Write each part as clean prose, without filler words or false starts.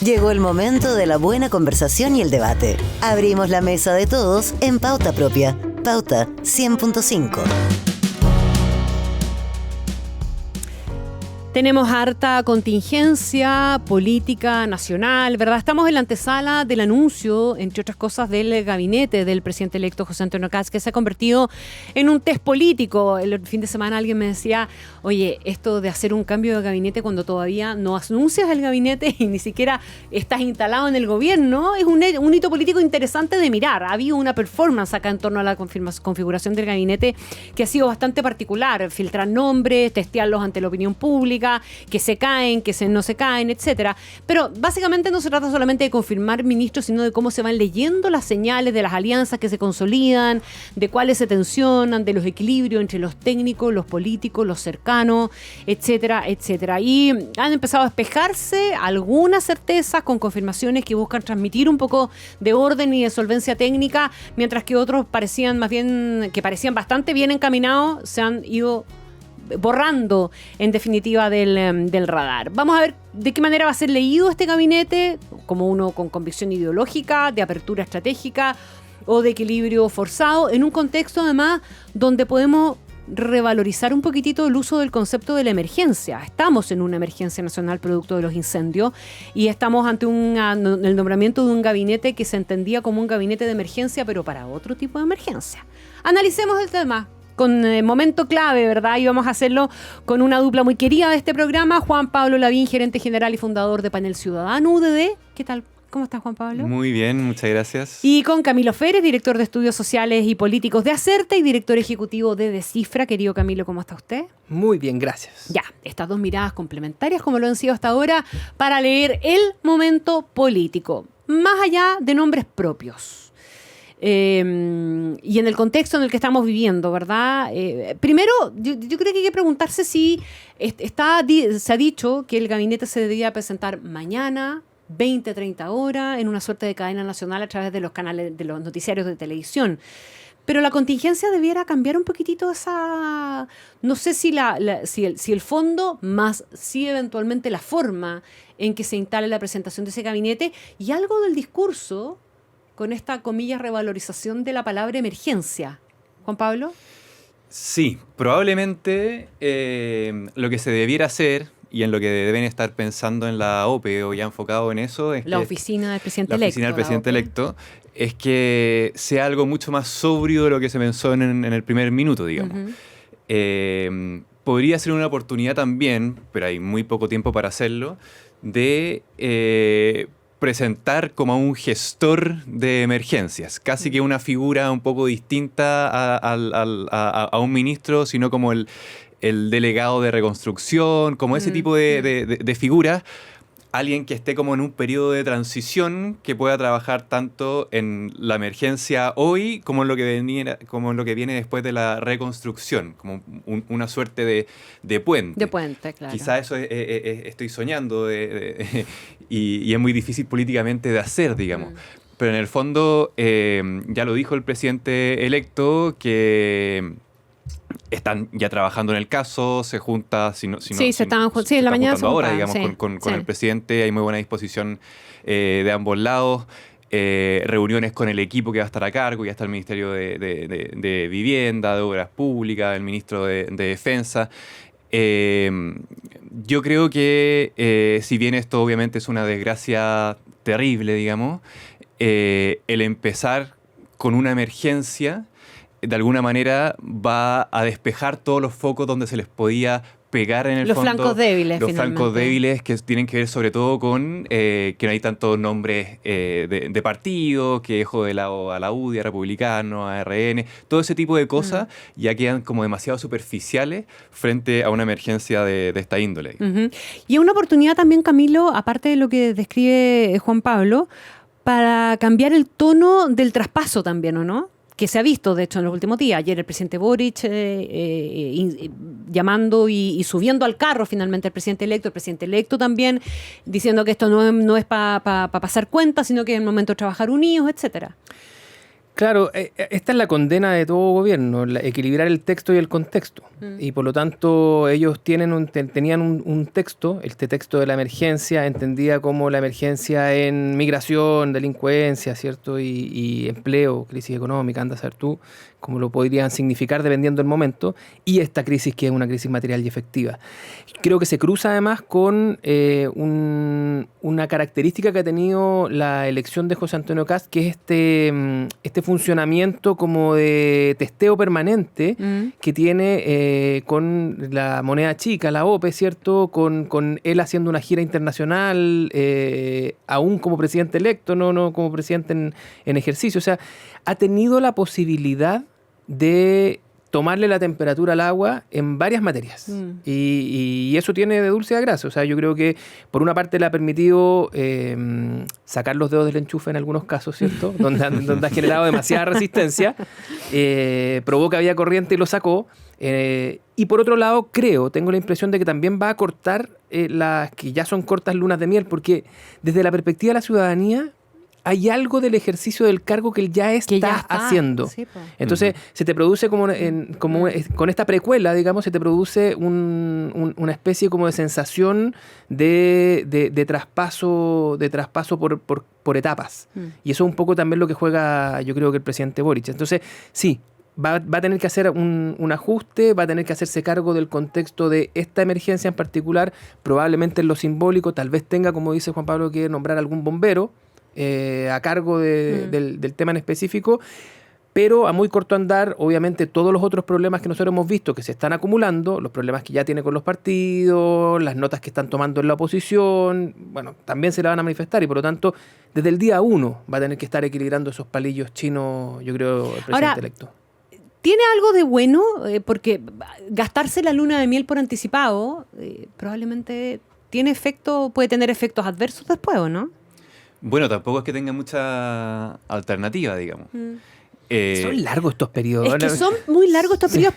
Llegó el momento de la buena conversación y el debate. Abrimos la mesa de todos en Pauta Propia. Pauta 100.5. Tenemos harta contingencia política nacional, ¿verdad? Estamos en la antesala del anuncio, entre otras cosas, del gabinete del presidente electo José Antonio Kast, que se ha convertido en un test político. El fin de semana alguien me decía, oye, esto de hacer un cambio de gabinete cuando todavía no anuncias el gabinete y ni siquiera estás instalado en el gobierno, es un hito político interesante de mirar. Ha habido una performance acá en torno a la configuración del gabinete que ha sido bastante particular. Filtrar nombres, testearlos ante la opinión pública, que se caen, no se caen, etcétera. Pero básicamente no se trata solamente de confirmar ministros, sino de cómo se van leyendo las señales de las alianzas que se consolidan, de cuáles se tensionan, de los equilibrios entre los técnicos, los políticos, los cercanos, etcétera, etcétera. Y han empezado a despejarse algunas certezas con confirmaciones que buscan transmitir un poco de orden y de solvencia técnica, mientras que otros parecían bastante bien encaminados, se han ido borrando en definitiva del radar. Vamos a ver de qué manera va a ser leído este gabinete, como uno con convicción ideológica, de apertura estratégica o de equilibrio forzado, en un contexto además donde podemos revalorizar un poquitito el uso del concepto de la emergencia. Estamos en una emergencia nacional producto de los incendios y estamos ante el nombramiento de un gabinete que se entendía como un gabinete de emergencia, pero para otro tipo de emergencia. Analicemos el tema con momento clave, ¿verdad? Y vamos a hacerlo con una dupla muy querida de este programa, Juan Pablo Lavín, gerente general y fundador de Panel Ciudadano UDD. ¿Qué tal? ¿Cómo estás, Juan Pablo? Muy bien, muchas gracias. Y con Camilo Férez, director de Estudios Sociales y Políticos de Acerta y director ejecutivo de Descifra. Querido Camilo, ¿cómo está usted? Muy bien, gracias. Ya, estas dos miradas complementarias, como lo han sido hasta ahora, para leer el momento político, más allá de nombres propios. Y en el contexto en el que estamos viviendo, ¿verdad? Primero, yo creo que hay que preguntarse si se ha dicho que el gabinete se debería presentar mañana, 20-30 horas, en una suerte de cadena nacional a través de los canales, de los noticiarios de televisión. Pero la contingencia debiera cambiar un poquitito esa... No sé si el fondo, más si eventualmente la forma en que se instale la presentación de ese gabinete y algo del discurso con esta, comillas, revalorización de la palabra emergencia. Juan Pablo. Sí, probablemente lo que se debiera hacer y en lo que deben estar pensando en la OPE o ya enfocado en eso es la oficina del presidente electo. La oficina del presidente electo es que sea algo mucho más sobrio de lo que se pensó en el primer minuto, digamos. Uh-huh. Podría ser una oportunidad también, pero hay muy poco tiempo para hacerlo, de presentar como a un gestor de emergencias, casi que una figura un poco distinta a un ministro, sino como el delegado de reconstrucción, como ese tipo de figura, alguien que esté como en un periodo de transición, que pueda trabajar tanto en la emergencia hoy como en lo que viene después de la reconstrucción, como una suerte de puente. De puente, claro. Quizá eso estoy soñando y es muy difícil políticamente de hacer, digamos. Pero en el fondo, ya lo dijo el presidente electo, que están ya trabajando en el caso, se junta, se en la mañana ahora, digamos, con el presidente, hay muy buena disposición de ambos lados, reuniones con el equipo que va a estar a cargo, ya está el Ministerio de Vivienda, de Obras Públicas, el Ministro de Defensa. Yo creo que si bien esto obviamente es una desgracia terrible, digamos, el empezar con una emergencia de alguna manera va a despejar todos los focos donde se les podía pegar en el los fondo. Flancos débiles, los flancos débiles que tienen que ver sobre todo con que no hay tantos nombres de partidos, que dejo de lado a la UDI, a Republicano, a RN, todo ese tipo de cosas ya quedan como demasiado superficiales frente a una emergencia de esta índole. Uh-huh. Y es una oportunidad también, Camilo, aparte de lo que describe Juan Pablo, para cambiar el tono del traspaso también, ¿o no? Que se ha visto, de hecho, en los últimos días. Ayer el presidente Boric llamando y subiendo al carro finalmente al presidente electo, el presidente electo también diciendo que esto no es para pasar cuentas, sino que es el momento de trabajar unidos, etcétera. Claro, esta es la condena de todo gobierno, equilibrar el texto y el contexto. Y por lo tanto ellos tenían un texto, este texto de la emergencia, entendida como la emergencia en migración, delincuencia, ¿cierto? Y empleo, crisis económica, anda a saber tú, como lo podrían significar dependiendo del momento, y esta crisis que es una crisis material y efectiva. Creo que se cruza además con una característica que ha tenido la elección de José Antonio Kast, que es este funcionamiento como de testeo permanente que tiene con la moneda chica, la OPE, ¿cierto? Con él haciendo una gira internacional, aún como presidente electo, no como presidente en ejercicio. O sea, ha tenido la posibilidad de tomarle la temperatura al agua en varias materias. Y eso tiene de dulce a grasa. O sea, yo creo que por una parte le ha permitido sacar los dedos del enchufe en algunos casos, ¿cierto? donde ha generado demasiada resistencia. Probó que había corriente y lo sacó. Y por otro lado, tengo la impresión de que también va a cortar las que ya son cortas lunas de miel, porque desde la perspectiva de la ciudadanía, hay algo del ejercicio del cargo que él ya está haciendo. Sí, entonces, se te produce con esta precuela, digamos, se te produce una especie como de sensación de traspaso por etapas. Y eso es un poco también lo que juega, yo creo, que el presidente Boric. Entonces, sí, va a tener que hacer un ajuste, va a tener que hacerse cargo del contexto de esta emergencia en particular, probablemente en lo simbólico, tal vez tenga, como dice Juan Pablo, que nombrar algún bombero a cargo del tema en específico, pero a muy corto andar, obviamente, todos los otros problemas que nosotros hemos visto que se están acumulando, los problemas que ya tiene con los partidos, las notas que están tomando en la oposición, bueno, también se la van a manifestar y por lo tanto, desde el día 1 va a tener que estar equilibrando esos palillos chinos, yo creo, el presidente electo. ¿Tiene algo de bueno? Porque gastarse la luna de miel por anticipado probablemente puede tener efectos adversos después, ¿o no? Bueno, tampoco es que tenga mucha alternativa, digamos. Son largos estos periodos. Es que son muy largos estos periodos,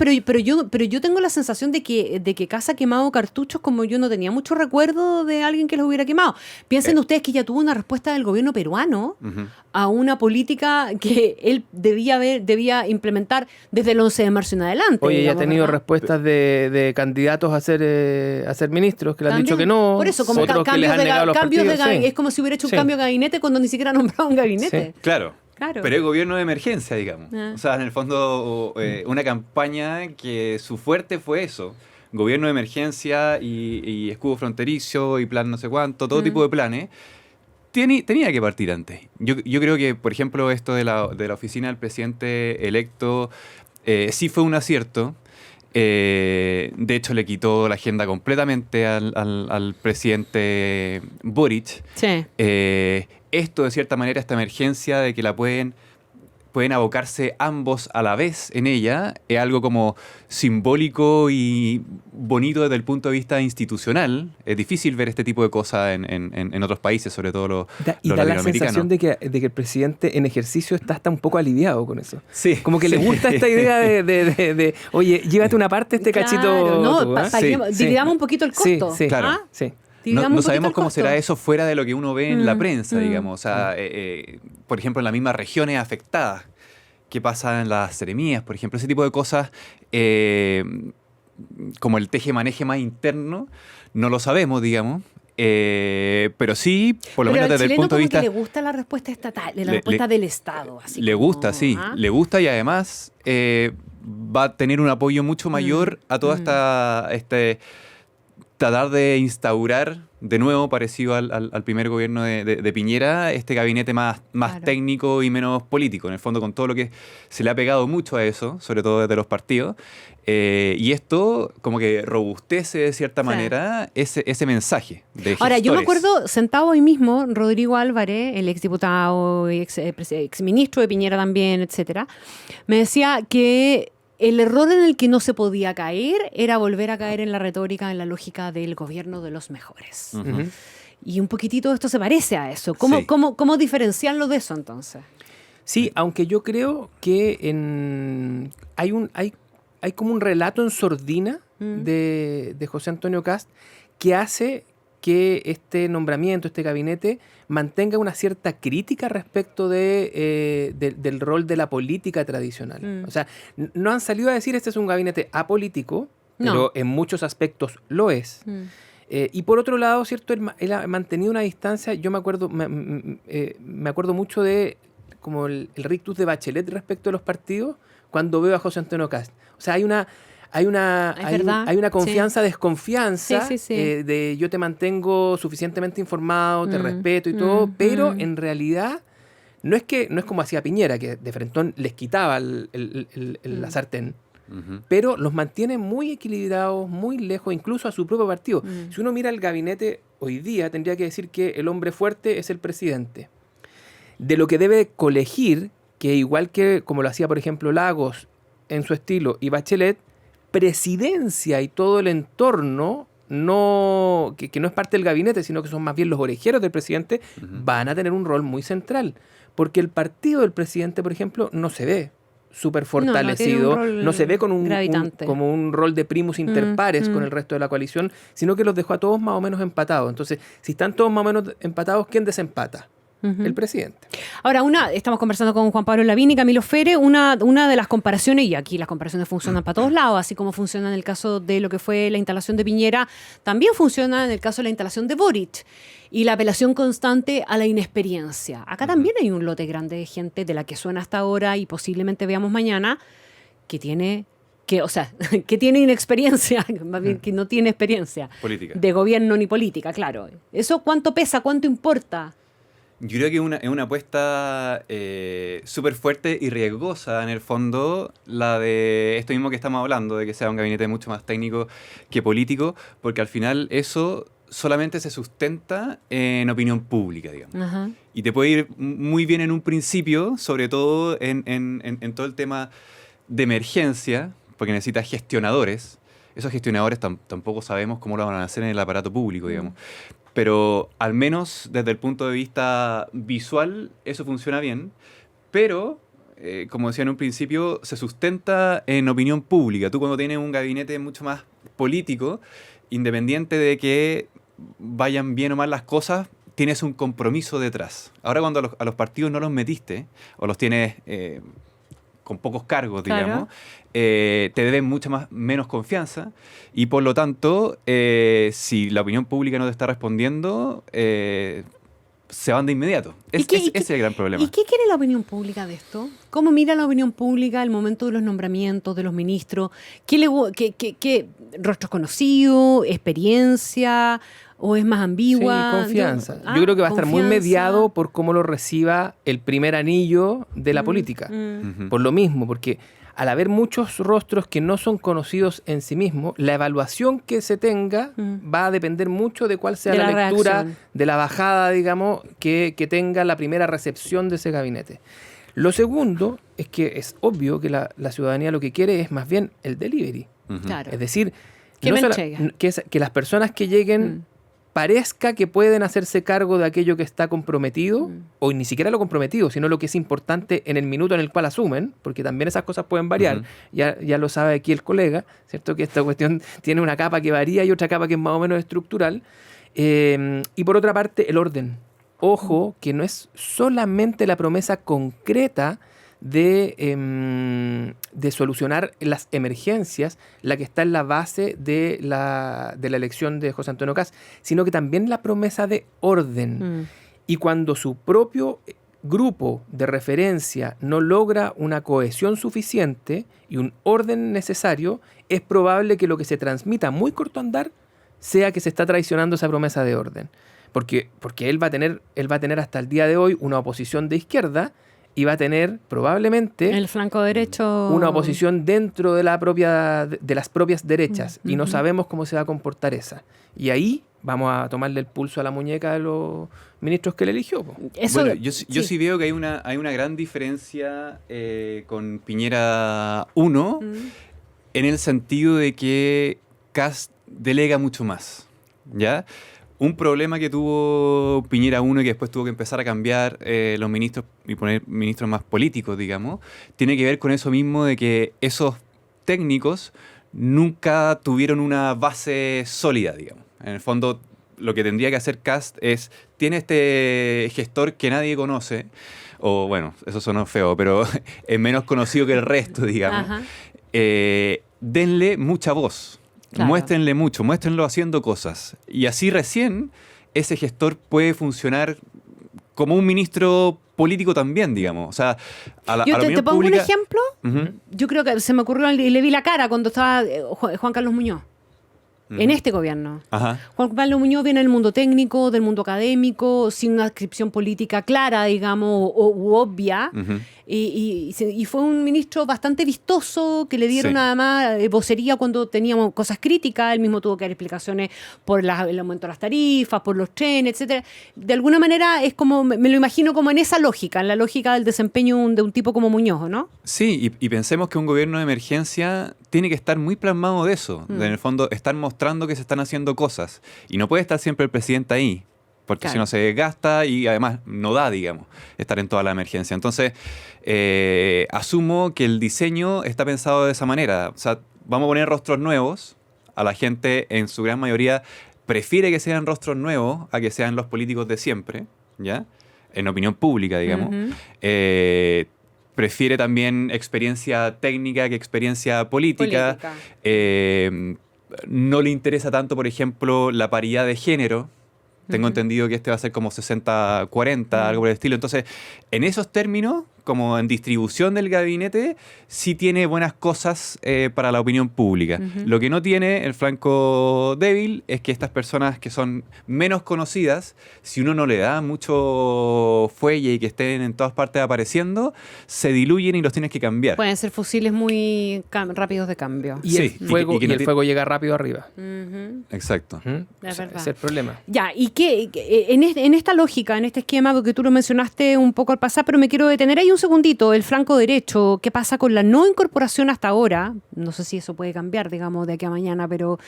pero yo tengo la sensación de que Kast ha quemado cartuchos como yo no tenía mucho recuerdo de alguien que los hubiera quemado. Piensen ustedes que ya tuvo una respuesta del gobierno peruano a una política que él debía implementar desde el 11 de marzo en adelante. Oye, digamos, ya ha tenido ¿verdad? respuestas de candidatos a ser ministros que le han dicho que no. Por eso, como cambios de gabinete, es como si hubiera hecho un cambio de gabinete cuando ni siquiera ha nombrado un gabinete. Sí. Claro. Pero es gobierno de emergencia, digamos. O sea, en el fondo, una campaña que su fuerte fue eso. Gobierno de emergencia y escudo fronterizo y plan no sé cuánto, todo tipo de planes. Tenía que partir antes. Yo creo que, por ejemplo, esto de la oficina del presidente electo sí fue un acierto. De hecho, le quitó la agenda completamente al presidente Boric. Sí. Esto, de cierta manera, esta emergencia de que la pueden abocarse ambos a la vez en ella, es algo como simbólico y bonito desde el punto de vista institucional. Es difícil ver este tipo de cosas en otros países, sobre todo los latinoamericanos. Da la sensación de que el presidente en ejercicio está hasta un poco aliviado con eso. Sí. Como que le gusta esta idea de oye, llévate una parte de este cachito. No, dividamos un poquito el costo. Sí, claro. Sí. No sabemos cómo será eso fuera de lo que uno ve en la prensa, digamos. O sea, por ejemplo, en las mismas regiones afectadas. ¿Qué pasa en las seremías, por ejemplo? Ese tipo de cosas, como el teje-maneje más interno, no lo sabemos, digamos. Pero sí, por lo menos desde el punto de vista... Que le gusta la respuesta estatal, la respuesta del Estado. Así le gusta, sí. Le gusta y además va a tener un apoyo mucho mayor a toda tratar de instaurar de nuevo, parecido al primer gobierno de Piñera, este gabinete más claro, técnico y menos político, en el fondo, con todo lo que se le ha pegado mucho a eso, sobre todo desde los partidos. Y esto como que robustece de cierta manera ese mensaje de gestores. Ahora, yo me acuerdo, sentado hoy mismo, Rodrigo Álvarez, el exdiputado y exministro de Piñera también, etcétera, me decía que el error en el que no se podía caer era volver a caer en la retórica, en la lógica del gobierno de los mejores. Uh-huh. Y un poquitito esto se parece a eso. ¿Cómo diferenciarlo de eso entonces? Sí, aunque yo creo que hay como un relato en sordina de José Antonio Kast que hace que este nombramiento, este gabinete, mantenga una cierta crítica respecto del rol de la política tradicional. O sea, no han salido a decir este es un gabinete apolítico, pero en muchos aspectos lo es. Y por otro lado, ¿cierto? Él ha mantenido una distancia. Yo me acuerdo mucho de como el rictus de Bachelet respecto a los partidos cuando veo a José Antonio Kast. O sea, hay una confianza, desconfianza de yo te mantengo suficientemente informado, te respeto y todo, pero en realidad no es como hacía Piñera, que de frentón les quitaba la sartén. Pero los mantiene muy equilibrados, muy lejos, incluso a su propio partido. Si uno mira el gabinete hoy día, tendría que decir que el hombre fuerte es el presidente. De lo que debe colegir, que igual que como lo hacía, por ejemplo, Lagos en su estilo y Bachelet, presidencia y todo el entorno, que no es parte del gabinete, sino que son más bien los orejeros del presidente, van a tener un rol muy central. Porque el partido del presidente, por ejemplo, no se ve súper fortalecido, no se ve con como un rol de primus inter pares con el resto de la coalición, sino que los dejó a todos más o menos empatados. Entonces, si están todos más o menos empatados, ¿quién desempata? El presidente. Ahora, estamos conversando con Juan Pablo Lavín y Camilo Fere, una de las comparaciones, y aquí las comparaciones funcionan para todos lados, así como funciona en el caso de lo que fue la instalación de Piñera, también funciona en el caso de la instalación de Boric y la apelación constante a la inexperiencia. Acá también hay un lote grande de gente de la que suena hasta ahora y posiblemente veamos mañana que tiene inexperiencia, más bien que no tiene experiencia política, de gobierno ni política, claro. ¿Eso cuánto pesa? ¿Cuánto importa? Yo creo que es una apuesta súper fuerte y riesgosa, en el fondo, la de esto mismo que estamos hablando, de que sea un gabinete mucho más técnico que político, porque al final eso solamente se sustenta en opinión pública, digamos. Ajá. Y te puede ir muy bien en un principio, sobre todo en todo el tema de emergencia, porque necesitas gestionadores. Esos gestionadores tampoco sabemos cómo lo van a hacer en el aparato público, digamos. Pero al menos desde el punto de vista visual eso funciona bien, pero como decía en un principio, se sustenta en opinión pública. Tú cuando tienes un gabinete mucho más político, independiente de que vayan bien o mal las cosas, tienes un compromiso detrás. Ahora cuando a los partidos no los metiste o los tienes con pocos cargos, digamos, te deben menos confianza y por lo tanto, si la opinión pública no te está respondiendo, se van de inmediato. Ese es el gran problema. ¿Y qué quiere la opinión pública de esto? ¿Cómo mira la opinión pública el momento de los nombramientos de los ministros? ¿Qué rostros conocidos, experiencia o es más ambigua? Sí, confianza. Yo creo que va a estar muy mediado por cómo lo reciba el primer anillo de la política. Por lo mismo, porque al haber muchos rostros que no son conocidos en sí mismos, la evaluación que se tenga va a depender mucho de cuál sea la lectura reacción, de la bajada, digamos, que tenga la primera recepción de ese gabinete. Lo segundo es que es obvio que la ciudadanía lo que quiere es más bien el delivery. Claro. Es decir, que las personas que lleguen parezca que pueden hacerse cargo de aquello que está comprometido, o ni siquiera lo comprometido, sino lo que es importante en el minuto en el cual asumen, porque también esas cosas pueden variar. Ya lo sabe aquí el colega, ¿cierto? Que esta cuestión tiene una capa que varía y otra capa que es más o menos estructural. Y por otra parte, el orden. Ojo, que no es solamente la promesa concreta de solucionar las emergencias la que está en la base de la elección de José Antonio Kast, sino que también la promesa de orden. Y cuando su propio grupo de referencia no logra una cohesión suficiente y un orden necesario, es probable que lo que se transmita a muy corto andar sea que se está traicionando esa promesa de orden. Porque él va a tener hasta el día de hoy una oposición de izquierda y va a tener probablemente el flanco derecho, una oposición dentro de las propias derechas y no sabemos cómo se va a comportar esa. Y ahí vamos a tomarle el pulso a la muñeca de los ministros que él eligió. Bueno, yo sí veo que hay una gran diferencia con Piñera 1 en el sentido de que Kast delega mucho más, ¿ya? Un problema que tuvo Piñera 1 y que después tuvo que empezar a cambiar los ministros y poner ministros más políticos, digamos, tiene que ver con eso mismo de que esos técnicos nunca tuvieron una base sólida, digamos. En el fondo lo que tendría que hacer Kast tiene este gestor que nadie conoce, o bueno, eso sonó feo, pero es menos conocido que el resto, digamos. Ajá. Denle mucha voz, Claro. muéstrenle mucho, muéstrenlo haciendo cosas. Y así recién ese gestor puede funcionar como un ministro político también, digamos. O sea, a la Yo te opinión pongo pública, un ejemplo. Ujú. Yo creo que se me ocurrió y le vi la cara cuando estaba Juan Carlos Muñoz. En este gobierno. Ajá. Juan Carlos Muñoz viene del mundo técnico, del mundo académico, sin una adscripción política clara, digamos, u obvia. Ujú. Y fue un ministro bastante vistoso, que le dieron Sí. además vocería cuando teníamos cosas críticas. Él mismo tuvo que dar explicaciones por el aumento de las tarifas, por los trenes, etcétera. De alguna manera es como, me lo imagino como en esa lógica, en la lógica del desempeño de un tipo como Muñoz, ¿no? Sí, y pensemos que un gobierno de emergencia tiene que estar muy plasmado de eso. En el fondo, estar mostrando que se están haciendo cosas. Y no puede estar siempre el presidente ahí, porque Claro. si no se desgasta y además no da, digamos, estar en toda la emergencia. Entonces, asumo que el diseño está pensado de esa manera. O sea, vamos a poner rostros nuevos. A la gente, en su gran mayoría, prefiere que sean rostros nuevos a que sean los políticos de siempre, ¿ya? En opinión pública, digamos. Ujú. Prefiere también experiencia técnica que experiencia política. Política. No le interesa tanto, por ejemplo, la paridad de género. Tengo entendido que este va a ser como 60-40, algo por el estilo. Entonces, en esos términos, como en distribución del gabinete, sí tiene buenas cosas para la opinión pública. Lo que no tiene, el flanco débil, es que estas personas que son menos conocidas, si uno no le da mucho fuelle y que estén en todas partes apareciendo, se diluyen y los tienes que cambiar. Pueden ser fusiles muy rápidos de cambio. Y Sí, el fuego, y que no el tiene- fuego llega rápido arriba. Ujú. Exacto. ¿Mm? Es Ese verdad. es el problema. Ya, y en esta lógica, en este esquema, porque tú lo mencionaste un poco al pasar, pero me quiero detener ahí un segundito, el flanco derecho, ¿qué pasa con la no incorporación hasta ahora? No sé si eso puede cambiar, digamos, de aquí a mañana, pero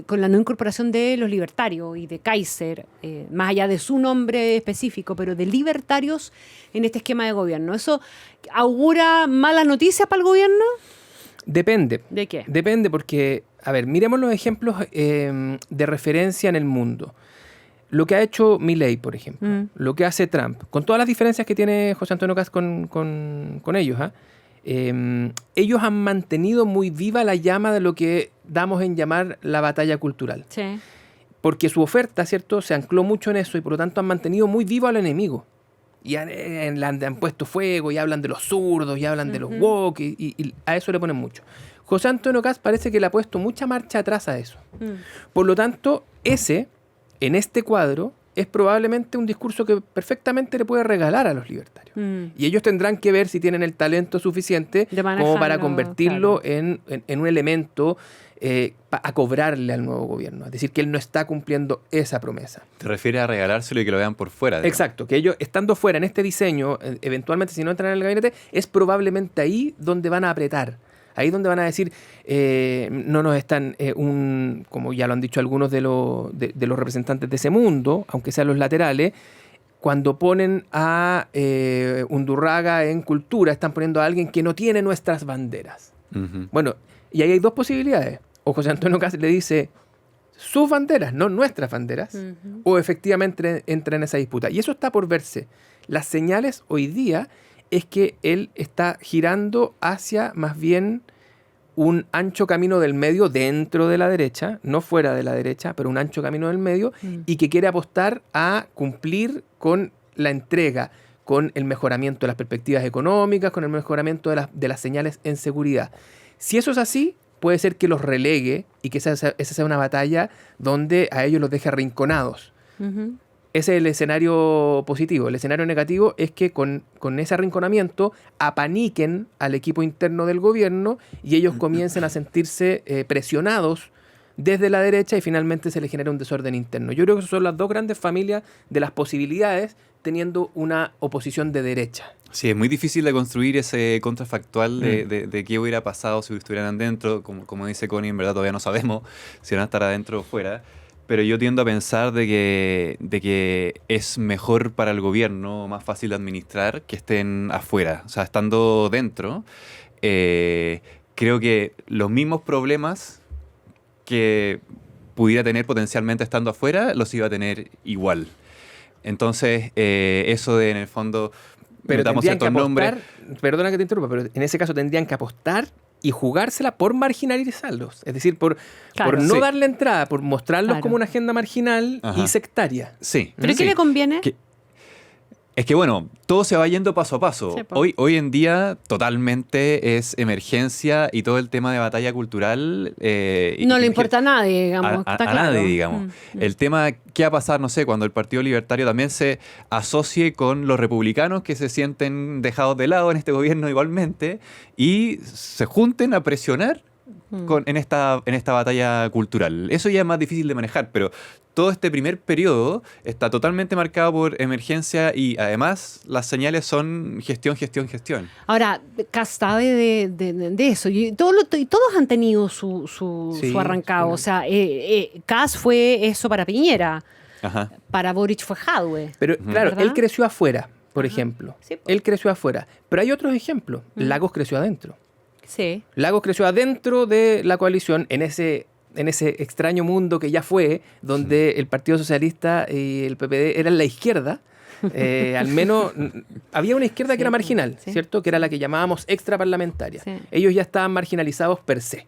con la no incorporación de los libertarios y de Kaiser, más allá de su nombre específico, pero de libertarios en este esquema de gobierno. ¿Eso augura malas noticias para el gobierno? Depende. ¿De qué? Depende porque, a ver, miremos los ejemplos de referencia en el mundo. Lo que ha hecho Milei, por ejemplo, lo que hace Trump, con todas las diferencias que tiene José Antonio Kast con ellos, ¿ah? Ellos han mantenido muy viva la llama de lo que damos en llamar la batalla cultural. Sí. Porque su oferta, ¿cierto?, se ancló mucho en eso y por lo tanto han mantenido muy vivo al enemigo. Y han puesto fuego y hablan de los zurdos y hablan de los woke y a eso le ponen mucho. José Antonio Kast parece que le ha puesto mucha marcha atrás a eso. Por lo tanto, en este cuadro, es probablemente un discurso que perfectamente le puede regalar a los libertarios. Y ellos tendrán que ver si tienen el talento suficiente De como para manejarlo, convertirlo claro. en un elemento a cobrarle al nuevo gobierno. Es decir, que él no está cumpliendo esa promesa. Te refieres a regalárselo y que lo vean por fuera. digamos. Exacto, que ellos estando fuera en este diseño, eventualmente si no entran en el gabinete, es probablemente ahí donde van a apretar. Ahí donde van a decir, no nos están, como ya lo han dicho algunos de los representantes de ese mundo, aunque sean los laterales, cuando ponen a Undurraga en cultura, están poniendo a alguien que no tiene nuestras banderas. Ujú. Bueno, y ahí hay dos posibilidades. O José Antonio Kast le dice sus banderas, no nuestras banderas, o efectivamente entra en esa disputa. Y eso está por verse. Las señales hoy día es que él está girando hacia más bien un ancho camino del medio dentro de la derecha, no fuera de la derecha, pero un ancho camino del medio, y que quiere apostar a cumplir con la entrega, con el mejoramiento de las perspectivas económicas, con el mejoramiento de las señales en seguridad. Si eso es así, puede ser que los relegue y que esa sea una batalla donde a ellos los deje arrinconados. Ujú. Ese es el escenario positivo. El escenario negativo es que con ese arrinconamiento apaniquen al equipo interno del gobierno y ellos comiencen a sentirse presionados desde la derecha y finalmente se les genera un desorden interno. Yo creo que esas son las dos grandes familias de las posibilidades teniendo una oposición de derecha. Sí, es muy difícil de construir ese contrafactual de qué hubiera pasado si estuvieran adentro. Como dice Connie, en verdad todavía no sabemos si van a estar adentro o fuera. Pero yo tiendo a pensar de que es mejor para el gobierno, más fácil de administrar, que estén afuera. O sea, estando dentro, creo que los mismos problemas que pudiera tener potencialmente estando afuera, los iba a tener igual. Entonces, eso de, en el fondo, Pero damos tendrían que ciertos nombres. apostar, perdona que te interrumpa, pero en ese caso tendrían que apostar y jugársela por marginalizarlos. Es decir, por no Sí. darle entrada, por mostrarlos Claro. como una agenda marginal Ajá. y sectaria. Sí. ¿Pero sí. qué le conviene? Es que bueno, todo se va yendo paso a paso. Sí, po. Hoy en día totalmente es emergencia y todo el tema de batalla cultural... No le importa a nadie, digamos. a está claro. nadie, digamos. El tema, ¿qué va a pasar? No sé, cuando el Partido Libertario también se asocie con los republicanos que se sienten dejados de lado en este gobierno igualmente y se junten a presionar en esta batalla cultural. Eso ya es más difícil de manejar, pero todo este primer periodo está totalmente marcado por emergencia y además las señales son gestión. Ahora, Kast sabe de eso. Y todos han tenido su Sí, arrancado. sí. O sea, Kast fue eso para Piñera. Ajá. Para Boric fue Jadwe. Pero claro, ¿Verdad? él creció afuera, por ejemplo. Sí, po. Él creció afuera. Pero hay otros ejemplos. Lagos creció adentro. Sí. Lagos creció adentro de la coalición en ese extraño mundo que ya fue, donde el Partido Socialista y el PPD eran la izquierda. Al menos había una izquierda que era marginal, sí. ¿cierto? Que era la que llamábamos extraparlamentaria. Sí. Ellos ya estaban marginalizados per se.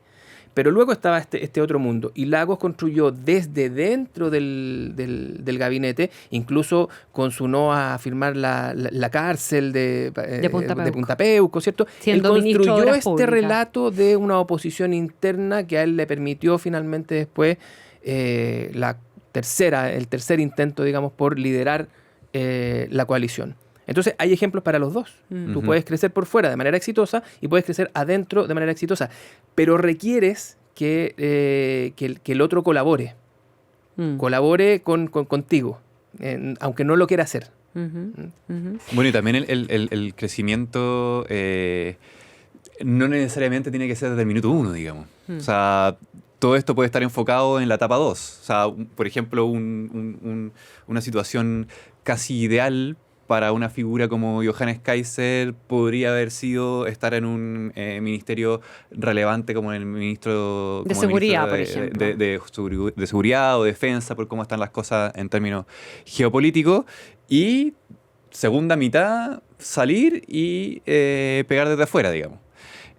Pero luego estaba este otro mundo. Y Lagos construyó desde dentro del gabinete, incluso con su no a firmar la cárcel de Punta Peuco, ¿cierto? Siendo Él ministro de construyó Obras este Públicas. relato de una oposición interna que a él le permitió finalmente después el tercer intento, digamos, por liderar la coalición. Entonces hay ejemplos para los dos. Tú puedes crecer por fuera de manera exitosa y puedes crecer adentro de manera exitosa, pero requieres que el otro colabore contigo, aunque no lo quiera hacer. Bueno, y también el crecimiento no necesariamente tiene que ser desde el minuto 1, digamos. O sea, todo esto puede estar enfocado en la etapa 2. O sea, por ejemplo, una situación casi ideal para una figura como Johannes Kaiser podría haber sido estar en un ministerio relevante como el ministro De como el seguridad, ministro por ejemplo. de seguridad o defensa, por cómo están las cosas en términos geopolíticos. Y segunda mitad, salir y pegar desde afuera, digamos.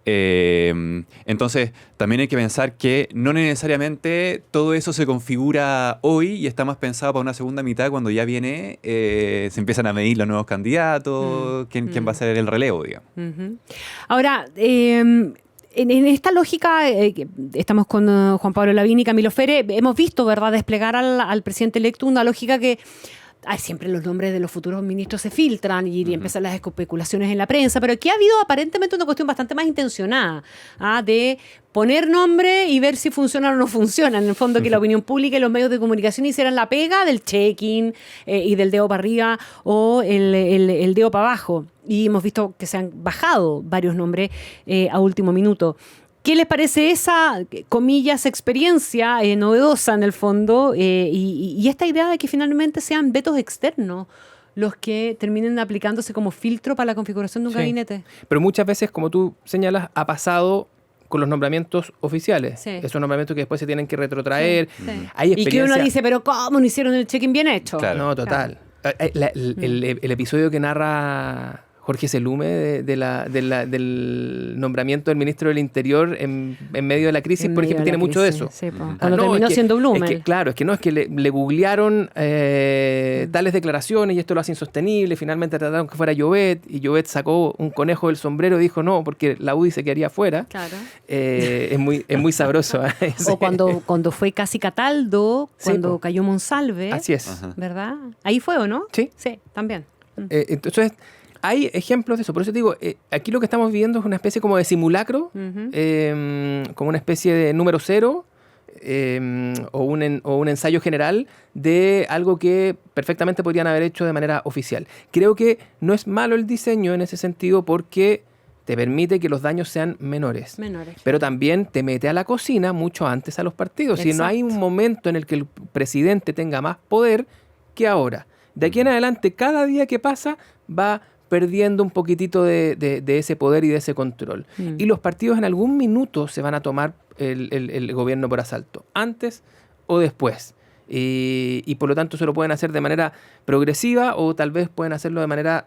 Entonces, también hay que pensar que no necesariamente todo eso se configura hoy y está más pensado para una segunda mitad cuando ya viene, se empiezan a medir los nuevos candidatos, quién va a ser el relevo, digamos. Ahora, en esta lógica, estamos con Juan Pablo Lavín y Camilo Fere, hemos visto, ¿verdad?, desplegar al presidente electo una lógica que siempre los nombres de los futuros ministros se filtran y empiezan las especulaciones en la prensa, pero aquí ha habido aparentemente una cuestión bastante más intencionada, de poner nombre y ver si funcionan o no funcionan. En el fondo, que la opinión pública y los medios de comunicación hicieran la pega del check-in y del dedo para arriba o el dedo para abajo. Y hemos visto que se han bajado varios nombres a último minuto. ¿Qué les parece esa, comillas, experiencia novedosa en el fondo y esta idea de que finalmente sean vetos externos los que terminen aplicándose como filtro para la configuración de un gabinete? Pero muchas veces, como tú señalas, ha pasado con los nombramientos oficiales. Sí. Esos nombramientos que después se tienen que retrotraer. Sí. Hay Y que uno dice, pero ¿cómo no hicieron el check-in bien hecho? Claro. No, total. El episodio que narra Jorge Selume del nombramiento del ministro del Interior en medio de la crisis, por ejemplo, tiene mucho de eso. Sí, cuando terminó es que, siendo Blumel. Es que, claro, es que le googlearon tales declaraciones y esto lo hace insostenible. Finalmente trataron que fuera Llobet y Llobet sacó un conejo del sombrero y dijo no, porque la UDI se quedaría fuera. Claro. Es muy sabroso. O cuando fue casi Cataldo, cuando po. cayó Monsalve. Así es. Ajá. ¿Verdad? Ahí fue, ¿o no? Sí. Sí, también. Entonces, hay ejemplos de eso. Por eso te digo, aquí lo que estamos viviendo es una especie como de simulacro, como una especie de número cero, o un ensayo general de algo que perfectamente podrían haber hecho de manera oficial. Creo que no es malo el diseño en ese sentido porque te permite que los daños sean menores. Pero también te mete a la cocina mucho antes a los partidos. Si no hay un momento en el que el presidente tenga más poder que ahora. De aquí en adelante, cada día que pasa va perdiendo un poquitito de ese poder y de ese control. Y los partidos en algún minuto se van a tomar el gobierno por asalto, antes o después. Y por lo tanto se lo pueden hacer de manera progresiva o tal vez pueden hacerlo de manera,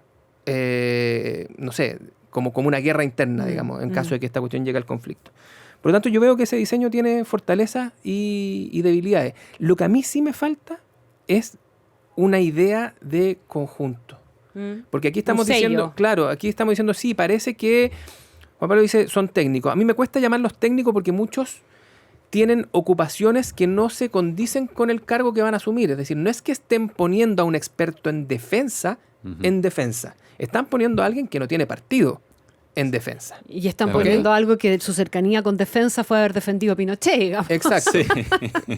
no sé, como una guerra interna, digamos, en caso de que esta cuestión llegue al conflicto. Por lo tanto, yo veo que ese diseño tiene fortalezas y debilidades. Lo que a mí sí me falta es una idea de conjunto. Porque aquí estamos diciendo, claro, aquí estamos diciendo, sí, parece que, Juan Pablo dice, son técnicos. A mí me cuesta llamarlos técnicos porque muchos tienen ocupaciones que no se condicen con el cargo que van a asumir. Es decir, no es que estén poniendo a un experto en defensa, están poniendo a alguien que no tiene partido en defensa. Y están poniendo algo que su cercanía con defensa fue haber defendido a Pinochet, digamos. Exacto. Sí.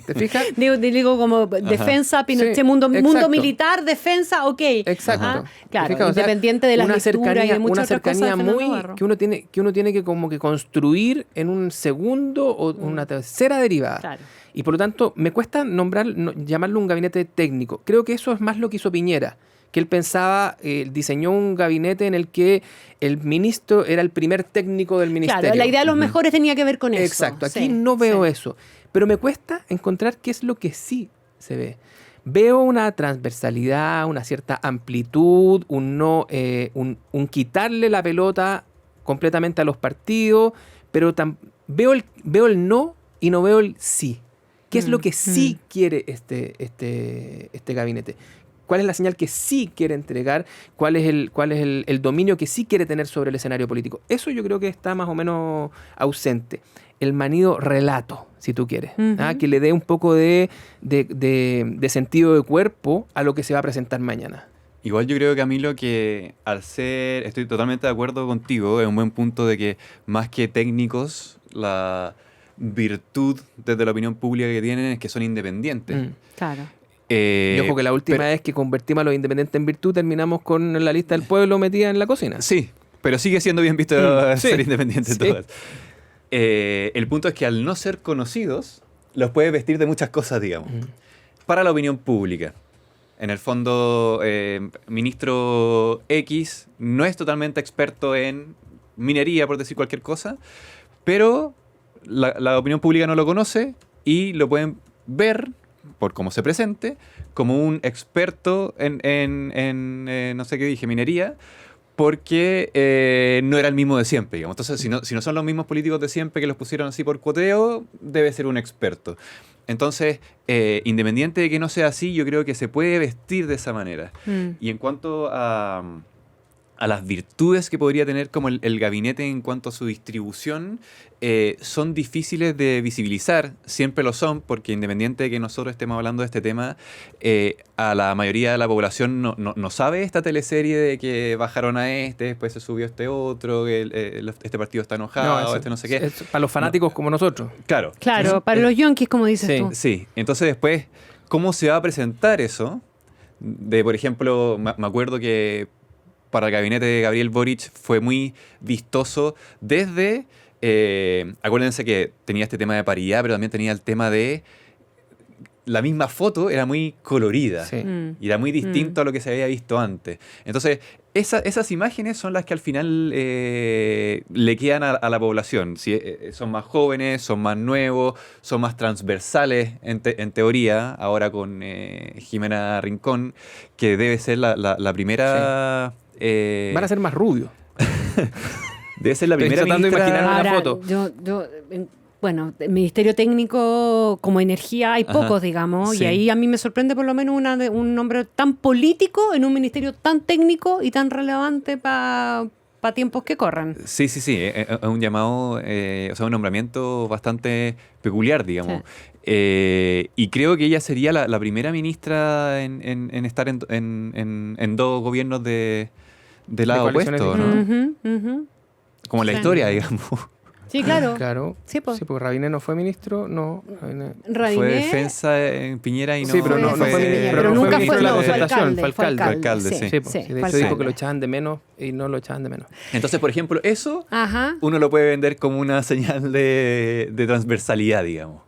¿Te fijas? Digo como defensa, Pinochet, sí, mundo militar, defensa, ok. Exacto. Claro, o sea, independiente de la lectura y de muchas otras cosas. Una cercanía muy que uno tiene que como que construir en un segundo o una tercera derivada. Claro. Y por lo tanto, me cuesta llamarlo un gabinete técnico. Creo que eso es más lo que hizo Piñera, que él pensaba, diseñó un gabinete en el que el ministro era el primer técnico del ministerio. Claro, la idea de los mejores tenía que ver con eso. Exacto, aquí no veo eso. Pero me cuesta encontrar qué es lo que sí se ve. Veo una transversalidad, una cierta amplitud, un quitarle la pelota completamente a los partidos, pero veo el no y no veo el sí. ¿Qué es lo que sí quiere este gabinete? ¿Cuál es la señal que sí quiere entregar? ¿Cuál es el dominio que sí quiere tener sobre el escenario político? Eso yo creo que está más o menos ausente. El manido relato, si tú quieres, que le dé un poco de sentido de cuerpo a lo que se va a presentar mañana. Igual yo creo, Camilo, que estoy totalmente de acuerdo contigo, es un buen punto de que más que técnicos, la virtud desde la opinión pública que tienen es que son independientes. Claro. Y ojo que la última vez que convertimos a los independientes en virtud terminamos con la lista del pueblo metida en la cocina. Sí, pero sigue siendo bien visto ser independiente todas. El punto es que al no ser conocidos, los puedes vestir de muchas cosas, digamos. Para la opinión pública. En el fondo, ministro X no es totalmente experto en minería, por decir cualquier cosa, pero la opinión pública no lo conoce y lo pueden ver, por cómo se presente, como un experto en no sé qué dije, minería, porque no era el mismo de siempre, digamos. Entonces, si no son los mismos políticos de siempre que los pusieron así por cuoteo, debe ser un experto. Entonces, independiente de que no sea así, yo creo que se puede vestir de esa manera. Y en cuanto a las virtudes que podría tener como el gabinete en cuanto a su distribución, son difíciles de visibilizar, siempre lo son, porque independiente de que nosotros estemos hablando de este tema, a la mayoría de la población no sabe esta teleserie de que bajaron a después se subió este otro, que este partido está enojado, no sé qué. Para los fanáticos como nosotros. Claro. Claro, para los yonkis, como dices tú. Sí, entonces después, ¿cómo se va a presentar eso? Por ejemplo, me acuerdo que para el gabinete de Gabriel Boric fue muy vistoso desde... acuérdense que tenía este tema de paridad, pero también tenía el tema de... La misma foto era muy colorida y era muy distinto a lo que se había visto antes. Entonces, esas imágenes son las que al final le quedan a la población. Son más jóvenes, son más nuevos, son más transversales en teoría, ahora con Jimena Rincón, que debe ser la primera... Van a ser más rubios. Debe ser la primera tratando de imaginar una foto. Bueno, el Ministerio Técnico como energía hay pocos, digamos, y ahí a mí me sorprende por lo menos un nombre tan político en un ministerio tan técnico y tan relevante para tiempos que corran. Sí, es un llamado, o sea, un nombramiento bastante peculiar, digamos. Sí. Y creo que ella sería la primera ministra en estar en dos gobiernos de lado opuesto, ¿no? Como en la historia, digamos. Sí, claro. Claro. Sí, porque Rabiné no fue ministro, no. Rabiné fue defensa en Piñera y no. Sí, pero no fue ministro. Pero nunca fue la concertación. Fue alcalde, sí. De hecho dijo que lo echaban de menos y no lo echaban de menos. Entonces, por ejemplo, eso uno lo puede vender como una señal de transversalidad, digamos.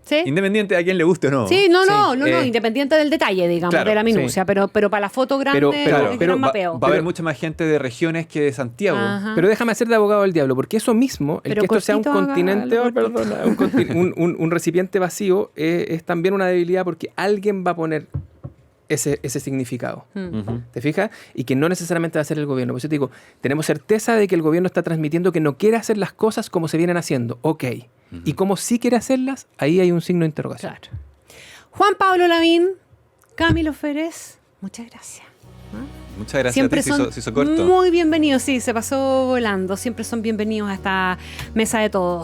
Sí. Independiente de a quién le guste o no. Sí, no, Sí, independiente del detalle, digamos, claro, de la minucia, pero para la foto grande, Pero- el pero gran va, mapeo. va a haber mucha más gente de regiones que de Santiago. Ajá. Pero déjame hacer de abogado del diablo, porque eso mismo, el Pero que esto sea un cortito, continente, hágalo cortito. perdona, un recipiente vacío, es también una debilidad porque alguien va a poner ese significado. Ujú. ¿Te fijas? Y que no necesariamente va a ser el gobierno. Por eso te digo, tenemos certeza de que el gobierno está transmitiendo que no quiere hacer las cosas como se vienen haciendo. Ok. Y como sí quiere hacerlas, ahí hay un signo de interrogación. Claro. Juan Pablo Lavín, Camilo Férez, muchas gracias. Muchas gracias Siempre a ti, son se hizo corto. muy bienvenidos, sí, se pasó volando. Siempre son bienvenidos a esta mesa de todos.